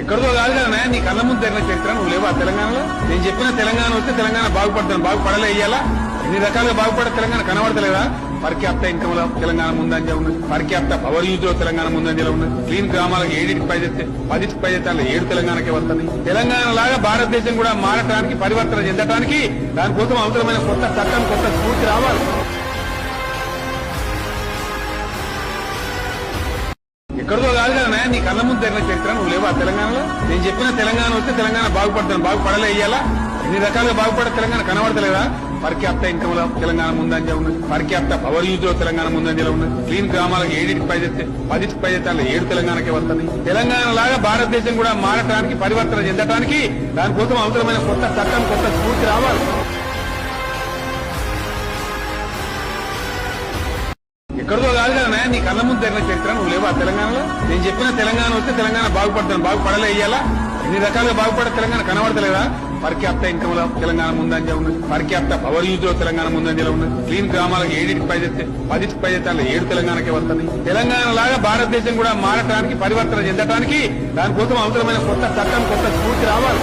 ఎక్కడితో కాదు కదా నీ కళ్ళ ముందు జరిగిన చరిత్ర నువ్వు లేవా తెలంగాణలో? నేను చెప్పిన తెలంగాణ వస్తే తెలంగాణ బాగుపడతాను, బాగుపడలే ఇయ్యాలా? ఎన్ని రకాలుగా బాగుపడే తెలంగాణ కనబడతలేదా? పర్యాప్త ఇన్కమ్ లో తెలంగాణ ముందంజ ఉన్నది, పర్యాప్త పవర్ యూజ్ లో తెలంగాణ ముందంజలో ఉన్నది, క్లీన్ గ్రామాలకు 7కి పైదెత్తే 10కి పైదెత్తే 7 తెలంగాణకే వస్తుంది. తెలంగాణ లాగా భారతదేశం కూడా మారటానికి, పరివర్తన చెందటానికి దానికోసం అవసరమైన కొత్త చట్టం, కొత్త స్ఫూర్తి రావాలి. ఎక్కడితో కాదు కదా నీ కళ్ళ ముందు జరిగిన చరిత్ర నువ్వు లేవా తెలంగాణలో? నేను చెప్పిన తెలంగాణ వస్తే తెలంగాణ బాగుపడతాను, బాగుపడలే ఇయ్యాలా? ఎన్ని రకాలుగా బాగుపడే తెలంగాణ కనబడతలేదా? పర్యాప్త ఇన్కమ్ లో తెలంగాణ ముందంజ ఉన్నది, పర్యాప్త పవర్ యూజ్ లో తెలంగాణ ముందంజలో ఉన్నది, క్లీన్ గ్రామాలకు 7కి పైదెత్తే 10కి పైదెత్తే 7 తెలంగాణకే వస్తుంది. తెలంగాణ లాగా భారతదేశం కూడా మారటానికి, పరివర్తన చెందటానికి దానికోసం అవసరమైన కొత్త చట్టం, కొత్త స్ఫూర్తి రావాలి. ఎక్కడితో కాదు కదా నీ కళ్ళ ముందు జరిగిన చరిత్ర నువ్వు లేవా తెలంగాణలో? నేను చెప్పిన తెలంగాణ వస్తే తెలంగాణ బాగుపడతాను, బాగుపడలే ఇయ్యాలా? ఎన్ని రకాలుగా బాగుపడే తెలంగాణ కనబడతలేదా? పర్యాప్త ఇన్కమ్ లో తెలంగాణ ముందంజ ఉన్నది, పర్యాప్త పవర్ యూజ్ లో తెలంగాణ ముందంజలో ఉన్నది, క్లీన్ గ్రామాలకు 7కి పైదెత్తే 10కి పైదెత్తే 7 తెలంగాణకే వస్తుంది. తెలంగాణ లాగా భారతదేశం కూడా మారటానికి, పరివర్తన చెందటానికి దానికోసం అవసరమైన కొత్త చట్టం, కొత్త స్ఫూర్తి రావాలి.